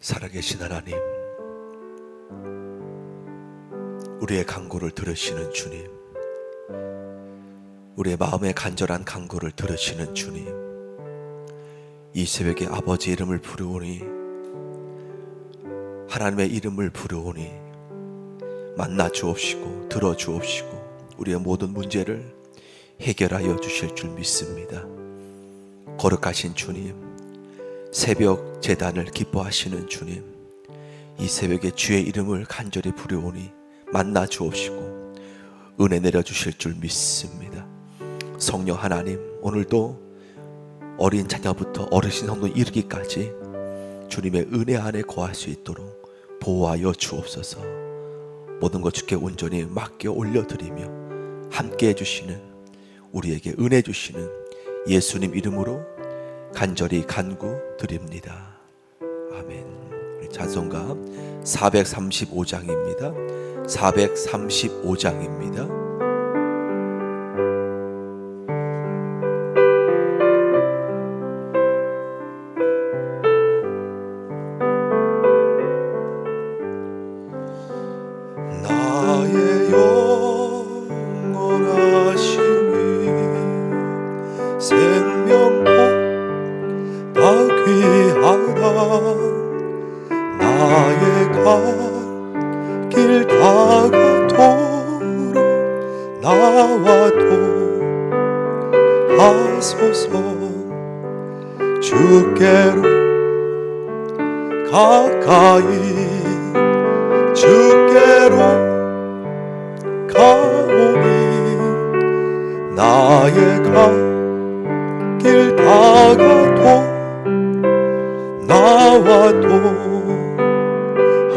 살아계신 하나님, 우리의 간구를 들으시는 주님, 우리의 마음의 간절한 간구를 들으시는 주님, 이 새벽에 아버지 이름을 부르오니, 하나님의 이름을 부르오니 만나 주옵시고 들어 주옵시고 우리의 모든 문제를 해결하여 주실 줄 믿습니다. 거룩하신 주님, 새벽 제단을 기뻐하시는 주님, 이 새벽에 주의 이름을 간절히 부르오니 만나 주옵시고 은혜 내려주실 줄 믿습니다. 성령 하나님, 오늘도 어린 자녀부터 어르신 성도 이르기까지 주님의 은혜 안에 거할 수 있도록 보호하여 주옵소서. 모든 것 주께 온전히 맡겨 올려드리며 함께 해주시는, 우리에게 은혜 주시는 예수님 이름으로 간절히 간구 드립니다. 아멘. 우리 찬송가 435장입니다. 435장입니다. 나의 영원하시니 생명보 다 귀하다. 나의 갈 길 다가도록 나와도 하소서. 주께로 가까이 주께로 가오니 나의 갈 길 다가도 나와도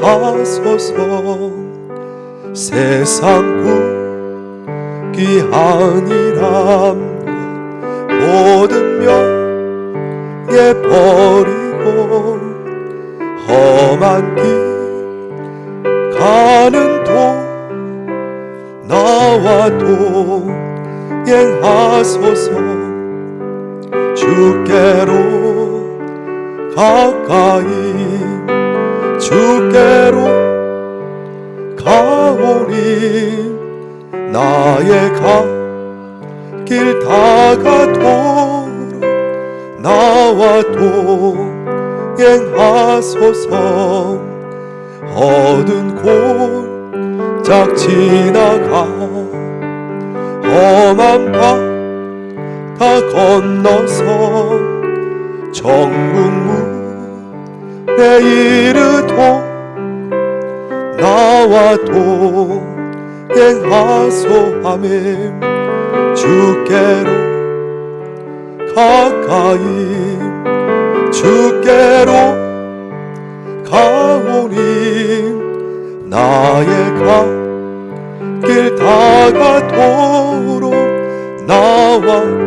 하소서. 세상 부귀 아니란 모든 명예 버리고 험한 길 가는 도 나와도 행하소서. 주께로 가까이 주께로 가오니 나의 갈 길 다가도록 나와도 행하소서. 어두운 골짝 지나가 험한 바 다 건너서 정국문에 이르도 나와도 행하소. 아멘. 주께로 가까이 주께로 가오니 나의 갈 길 다가도록 나와.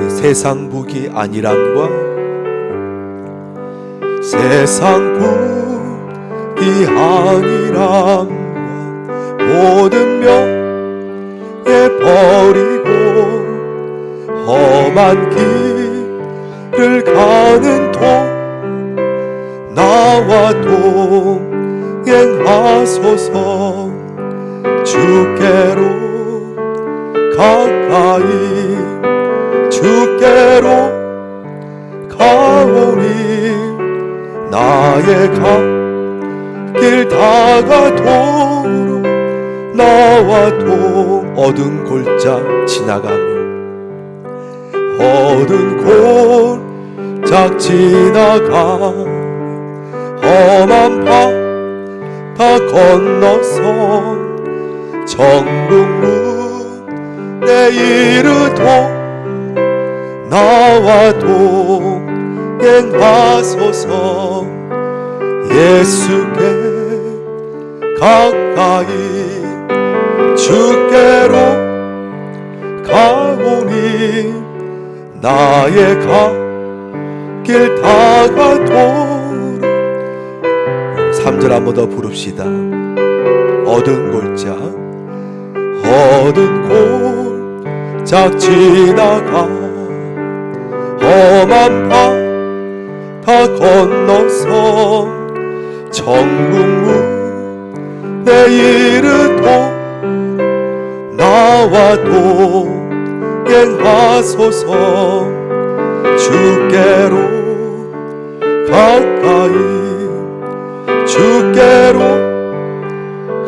세상 부귀 안일함과 세상 부귀 안일함과 모든 명예 버리고 험한 길을 가는 도 나와도 행하소서. 주께로 가까이 주께로 가오니 나의 갈 길 다가도록 나와도 어두운 골짝 지나가며 어두운 골짝 지나가 험한 바 다 건너서 정국문에 이르도 나와도 행하소서. 예수께 가까이 주께로 가오니 나의 갈 길 다가도록. 3절 한 번 더 부릅시다. 어두운 골짝 지나가 험한 바 다 건너서 정금문에 이르도 나와 동행하소서. 주께로 가까이 주께로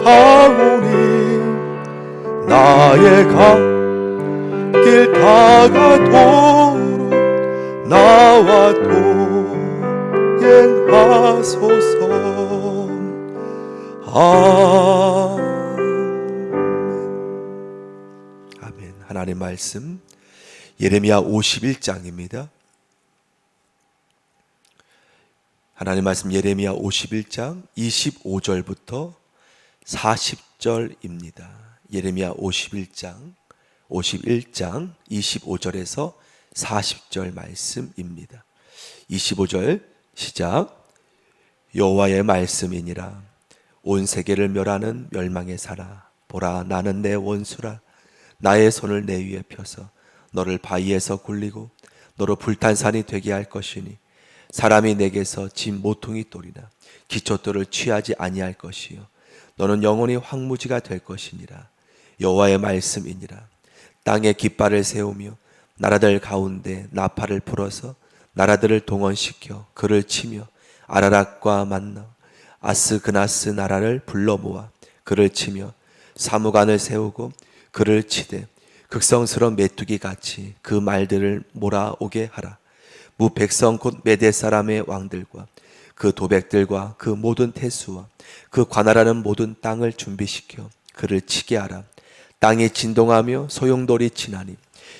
가오니 나의 갈 길 다가도록 나와 동행하소서. 아멘. 하나님의 말씀 예레미야 51장입니다. 하나님 말씀 예레미야 51장 25절부터 40절입니다. 예레미야 51장 25절에서 40절 말씀입니다. 25절 시작. 여호와의 말씀이니라. 온 세계를 멸하는 멸망의 살아. 보라, 나는 내 원수라. 나의 손을 내 위에 펴서 너를 바위에서 굴리고 너로 불탄산이 되게 할 것이니 사람이 내게서 짐 모퉁이 돌이나 기초돌을 취하지 아니할 것이요 너는 영원히 황무지가 될 것이니라. 여호와의 말씀이니라. 땅에 깃발을 세우며 나라들 가운데 나팔을 불어서 나라들을 동원시켜 그를 치며 아라락과 만나 아스그나스 나라를 불러 모아 그를 치며 사무관을 세우고 그를 치되 극성스러운 메뚜기 같이 그 말들을 몰아오게 하라. 무백성 곧 메대 사람의 왕들과 그 도백들과 그 모든 태수와 그 관할하는 모든 땅을 준비시켜 그를 치게 하라. 땅이 진동하며 소용돌이 치나니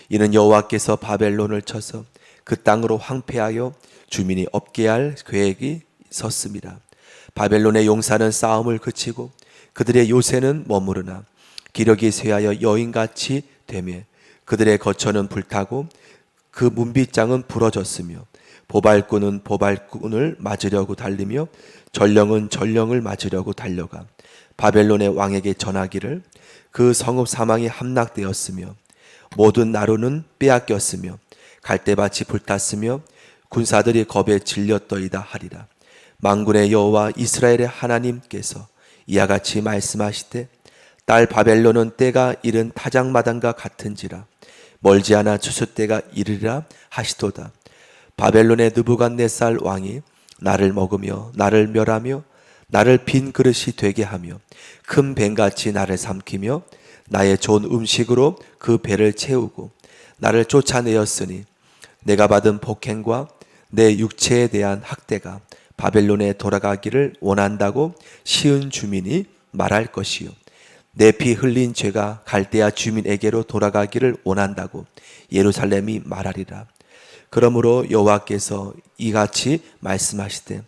이는 여호와께서 바벨론을 쳐서 그 땅으로 황폐하여 주민이 없게 할 계획이 섰습니다. 바벨론의 용사는 싸움을 그치고 그들의 요새는 머무르나 기력이 쇠하여 여인같이 되며 그들의 거처는 불타고 그 문빗장은 부러졌으며 보발꾼은 보발꾼을 맞으려고 달리며 전령은 전령을 맞으려고 달려가 바벨론의 왕에게 전하기를 그 성읍 사망이 함락되었으며 모든 나루는 빼앗겼으며 갈대밭이 불탔으며 군사들이 겁에 질렸더이다 하리라. 만군의 여호와 이스라엘의 하나님께서 이와 같이 말씀하시되 딸 바벨론은 때가 이른 타작마당과 같은지라 멀지 않아 추수 때가 이르리라 하시도다. 바벨론의 느부갓네살 왕이 나를 먹으며 나를 멸하며 나를 빈 그릇이 되게 하며 큰 뱀같이 나를 삼키며 나의 좋은 음식으로 그 배를 채우고 나를 쫓아내었으니 내가 받은 폭행과 내 육체에 대한 학대가 바벨론에 돌아가기를 원한다고 시은 주민이 말할 것이요 내 피 흘린 죄가 갈대아 주민에게로 돌아가기를 원한다고 예루살렘이 말하리라. 그러므로 여호와께서 이같이 말씀하시되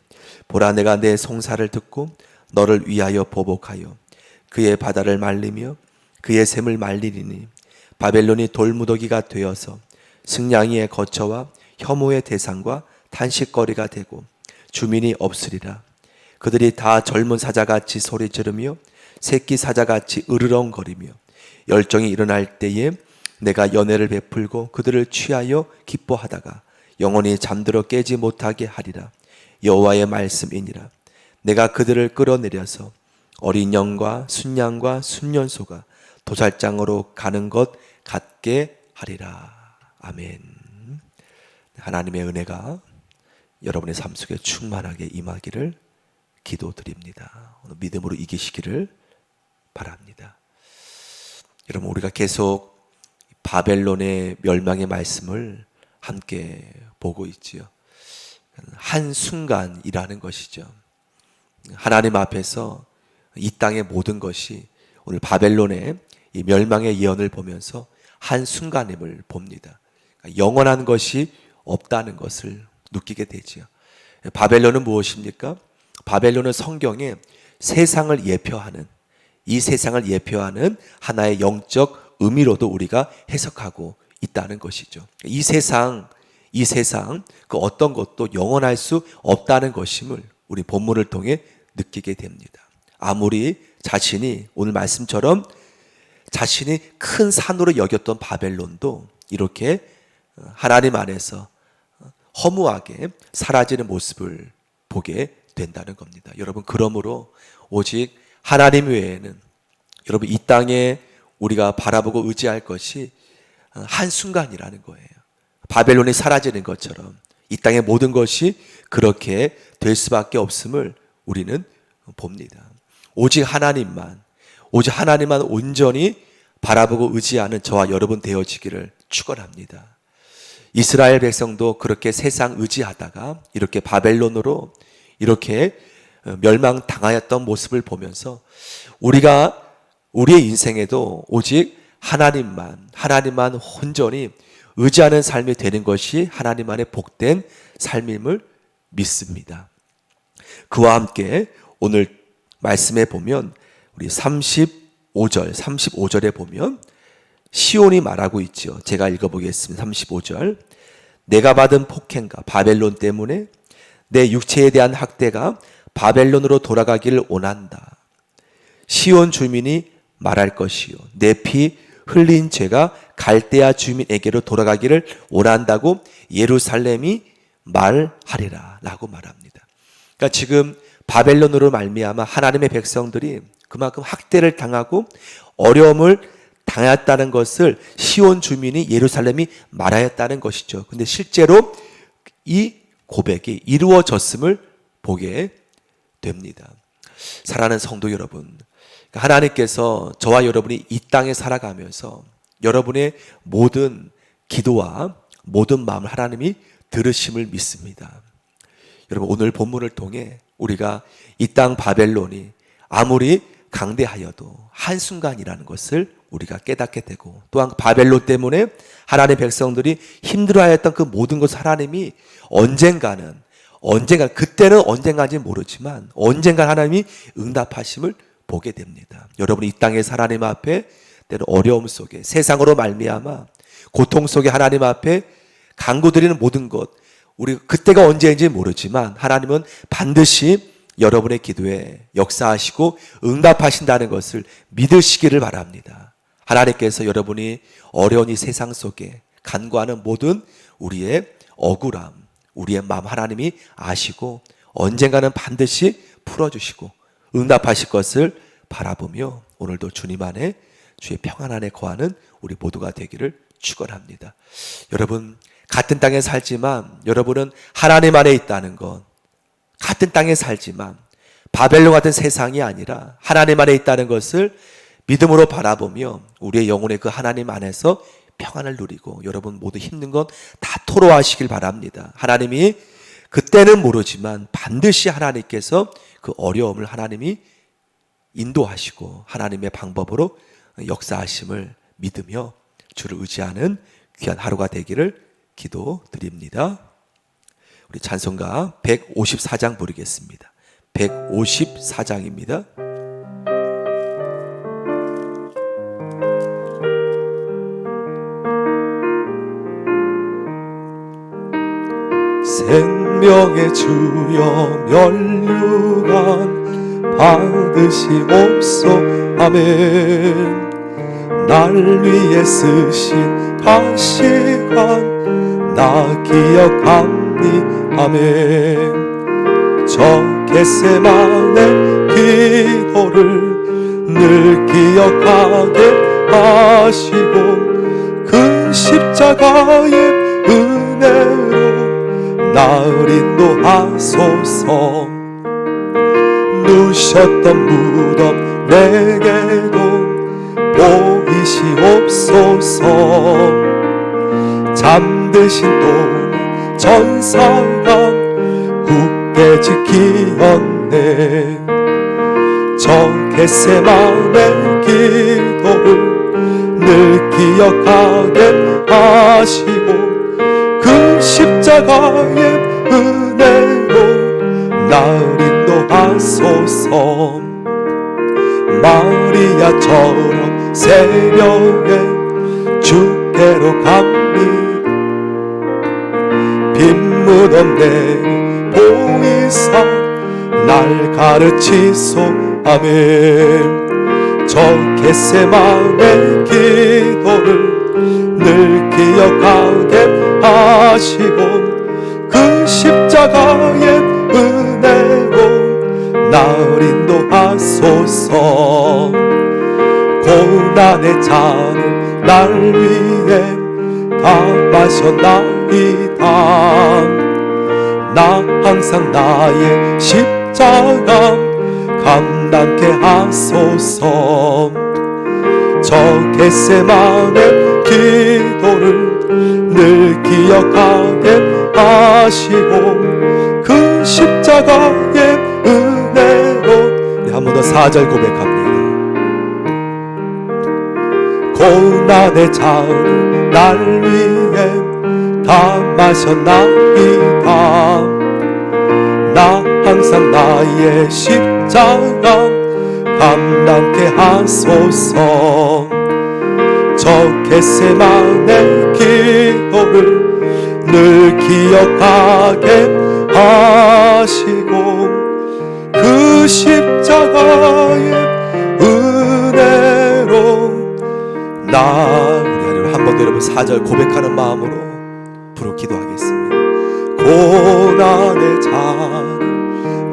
보라, 내가 내 송사를 듣고 너를 위하여 보복하여 그의 바다를 말리며 그의 샘을 말리리니 바벨론이 돌무더기가 되어서 승냥이의 거처와 혐오의 대상과 탄식거리가 되고 주민이 없으리라. 그들이 다 젊은 사자같이 소리 지르며 새끼 사자같이 으르렁거리며 열정이 일어날 때에 내가 연애를 베풀고 그들을 취하여 기뻐하다가 영원히 잠들어 깨지 못하게 하리라. 여호와의 말씀이니라. 내가 그들을 끌어내려서 어린 양과 순양과 순년소가 도살장으로 가는 것 같게 하리라. 아멘. 하나님의 은혜가 여러분의 삶 속에 충만하게 임하기를 기도드립니다. 오늘 믿음으로 이기시기를 바랍니다. 여러분, 우리가 계속 바벨론의 멸망의 말씀을 함께 보고 있지요. 한순간이라는 것이죠. 하나님 앞에서 이 땅의 모든 것이 오늘 바벨론의 이 멸망의 예언을 보면서 한순간임을 봅니다. 영원한 것이 없다는 것을 느끼게 되지요. 바벨론은 무엇입니까? 바벨론은 성경에 세상을 예표하는, 이 세상을 예표하는 하나의 영적 의미로도 우리가 해석하고 있다는 것이죠. 이 세상 그 어떤 것도 영원할 수 없다는 것임을 우리 본문을 통해 느끼게 됩니다. 아무리 자신이 오늘 말씀처럼 자신이 큰 산으로 여겼던 바벨론도 이렇게 하나님 안에서 허무하게 사라지는 모습을 보게 된다는 겁니다. 여러분, 그러므로 오직 하나님 외에는 여러분 이 땅에 우리가 바라보고 의지할 것이 한순간이라는 거예요. 바벨론이 사라지는 것처럼 이 땅의 모든 것이 그렇게 될 수밖에 없음을 우리는 봅니다. 오직 하나님만 온전히 바라보고 의지하는 저와 여러분 되어지기를 축원합니다. 이스라엘 백성도 그렇게 세상 의지하다가 이렇게 바벨론으로 이렇게 멸망당하였던 모습을 보면서 우리의 인생에도 오직 하나님만 온전히 의지하는 삶이 되는 것이 하나님만의 복된 삶임을 믿습니다. 그와 함께 오늘 말씀에 보면 우리 35절에 보면 시온이 말하고 있죠. 제가 읽어보겠습니다. 35절. 내가 받은 폭행과 바벨론 때문에 내 육체에 대한 학대가 바벨론으로 돌아가기를 원한다. 시온 주민이 말할 것이요, 내 피 흘린 죄가 갈대아 주민에게로 돌아가기를 원한다고 예루살렘이 말하리라 라고 말합니다. 그러니까 지금 바벨론으로 말미암아 하나님의 백성들이 그만큼 학대를 당하고 어려움을 당했다는 것을 시온 주민이 예루살렘이 말하였다는 것이죠. 근데 실제로 이 고백이 이루어졌음을 보게 됩니다. 사랑하는 성도 여러분, 하나님께서 저와 여러분이 이 땅에 살아가면서 여러분의 모든 기도와 모든 마음을 하나님이 들으심을 믿습니다. 여러분, 오늘 본문을 통해 우리가 이 땅 바벨론이 아무리 강대하여도 한순간이라는 것을 우리가 깨닫게 되고, 또한 바벨론 때문에 하나님의 백성들이 힘들어하였던 그 모든 것을 하나님이 그때는 언젠가인지 모르지만 언젠가 하나님이 응답하심을 보게 됩니다. 여러분이 이 땅에서 하나님 앞에 때로 어려움 속에 세상으로 말미암아 고통 속에 하나님 앞에 간구드리는 모든 것, 우리 그때가 언제인지 모르지만 하나님은 반드시 여러분의 기도에 역사하시고 응답하신다는 것을 믿으시기를 바랍니다. 하나님께서 여러분이 어려운 이 세상 속에 간구하는 모든 우리의 억울함, 우리의 마음 하나님이 아시고 언젠가는 반드시 풀어주시고 응답하실 것을 바라보며 오늘도 주님 안에, 주의 평안 안에 거하는 우리 모두가 되기를 축원합니다. 여러분, 같은 땅에 살지만 여러분은 하나님 안에 있다는 것, 같은 땅에 살지만 바벨론 같은 세상이 아니라 하나님 안에 있다는 것을 믿음으로 바라보며 우리의 영혼의 그 하나님 안에서 평안을 누리고 여러분 모두 힘든 건 다 토로하시길 바랍니다. 하나님이 그때는 모르지만 반드시 하나님께서 그 어려움을 하나님이 인도하시고 하나님의 방법으로 역사하심을 믿으며 주를 의지하는 귀한 하루가 되기를 기도드립니다. 우리 찬송가 154장 부르겠습니다. 154장입니다. 생명의 주여 면류관 받으시옵소. 아멘. 날 위해 쓰신 가시관 나 기억합니. 아멘. 저 겟세마네 기도를 늘 기억하게 하시고 그 십자가의 은혜로 나를 인도하소서. 누셨던 무덤 내게도 보이시옵소서. 잠드신 또 전사가 굳게 지키었네. 저 겟세마네 기도를 늘 기억하게 하시고 그 십자가의 은혜로 나를 인도하소서. 마리아처럼 새벽에 주께로 갑니. 빈무덤 내리 보이사 날 가르치소. 아멘. 저 겟세마네 기도를 늘 기억하게 하시고 그 십자가의 은혜로 하소서. 고난의 잔을 날 위해 다 마셨나이다. 나 항상 나의 십자가 감당케 하소서. 저 겟세마네 기도를 늘 기억하게 하시고 그 십자가의 은혜로. 한 번 더 4절 고백합니다. 고난의 잔을 날 위해 다 마셨나이다. 나 항상 나의 십자가 감당케 하소서. 저 겟세마네 기도를 늘 기억하게 하시고 그 십자가의 은혜로. 우리 하나님 한 번 더 여러분 4절 고백하는 마음으로 부르 기도하겠습니다. 고난의 잔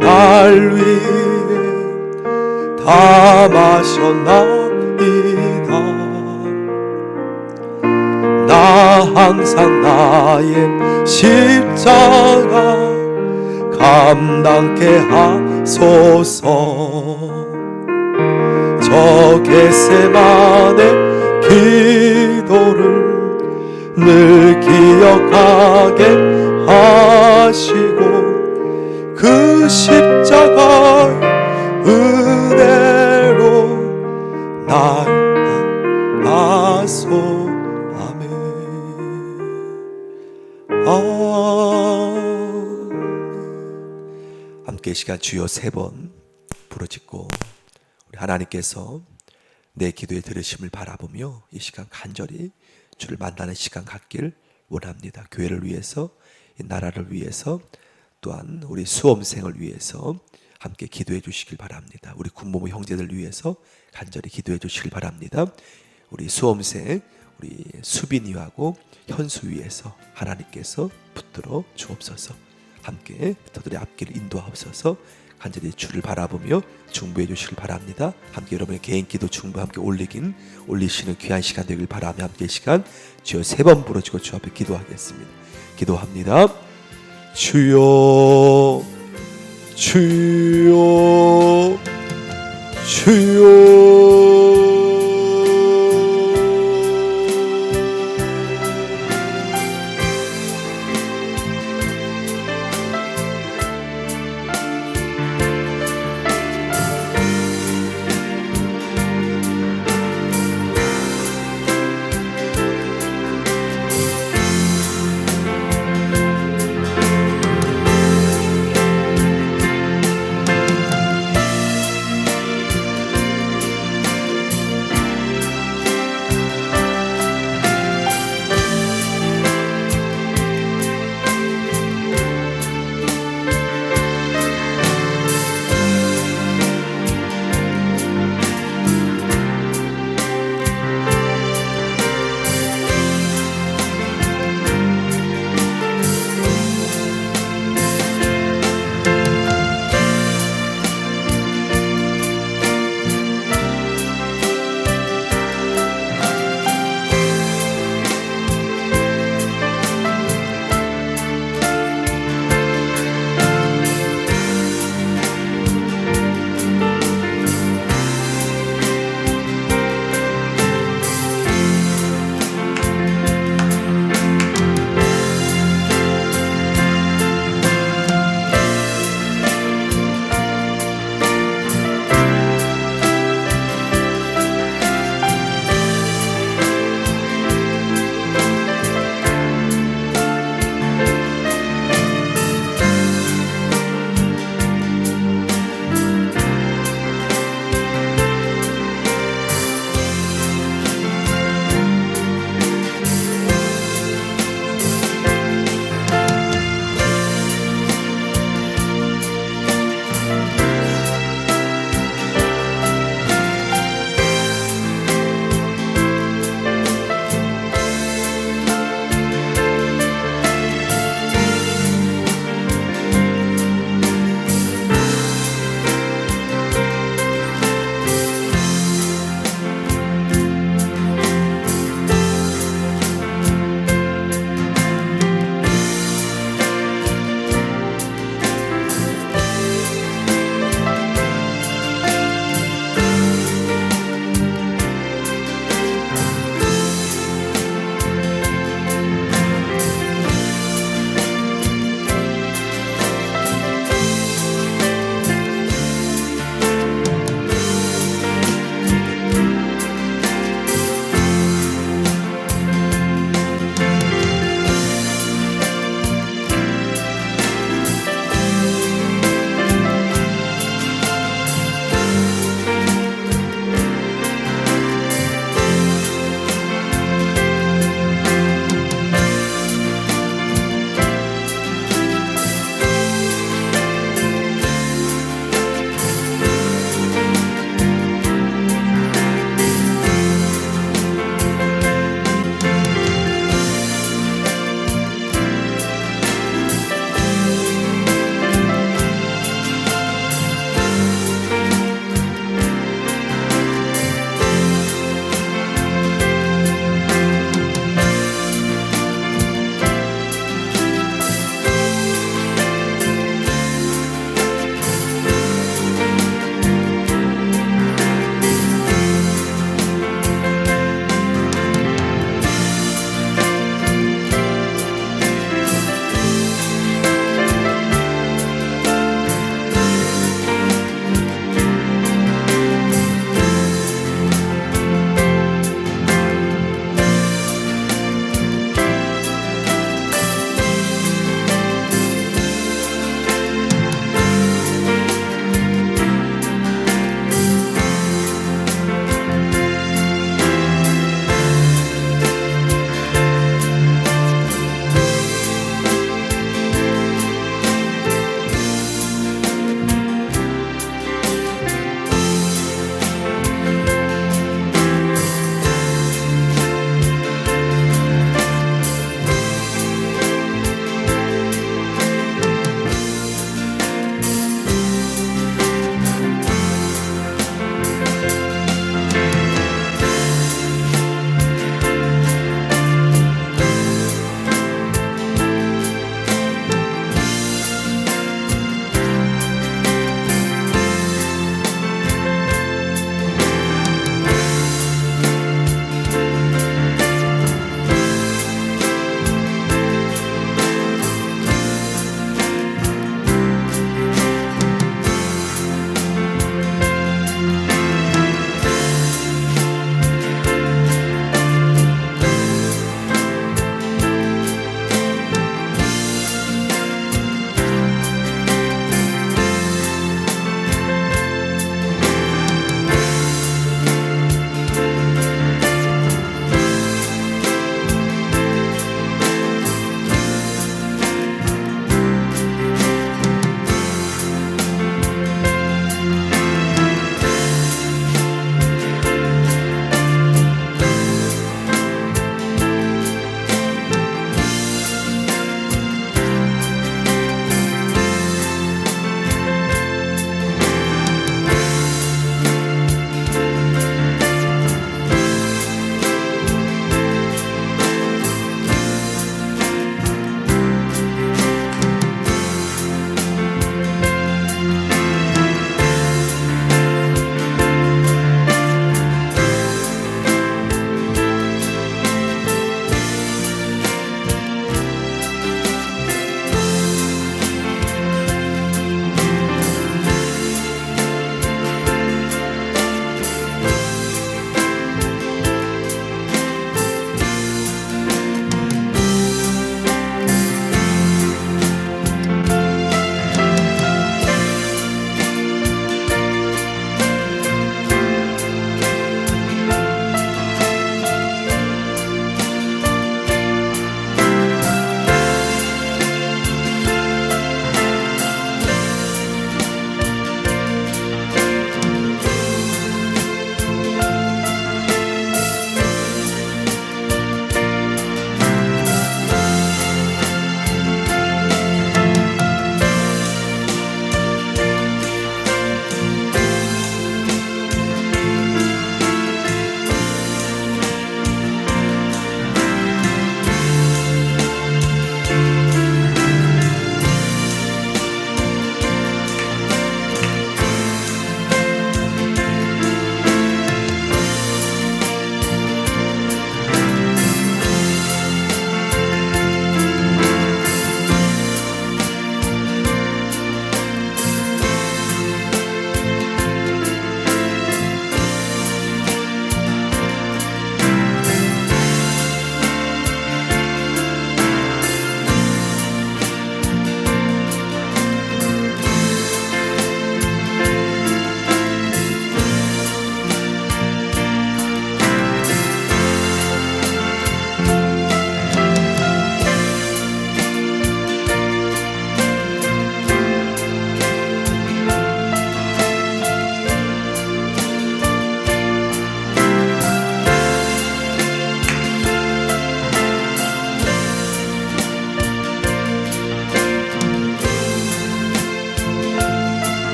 날 위해 다 마셨나이다. 나 항상 나의 십자가 감당케 하소서. 저 겟세마네 기도를 늘 기억하게 하시고 그 십자가의 은혜로 날 하소. 아멘. 함께 이 시간 주여 3번 부르짖고 우리 하나님께서 내 기도에 들으심을 바라보며 이 시간 간절히 주를 만나는 시간 갖길 원합니다. 교회를 위해서, 이 나라를 위해서, 또한 우리 수험생을 위해서 함께 기도해 주시길 바랍니다. 우리 군부모 형제들 위해서 간절히 기도해 주시길 바랍니다. 우리 수험생 우리 수빈이하고 현수 위해서 하나님께서 붙들어 주옵소서. 함께 저들의 앞길을 인도하옵소서. 간절히 주를 바라보며 중보해 주시길 바랍니다. 함께 여러분의 개인 기도 중보 함께 올리시는 귀한 시간 되길 바라며 함께 이 시간 주여 3번 부르짖고 주 앞에 기도하겠습니다. 기도합니다. 주여 주여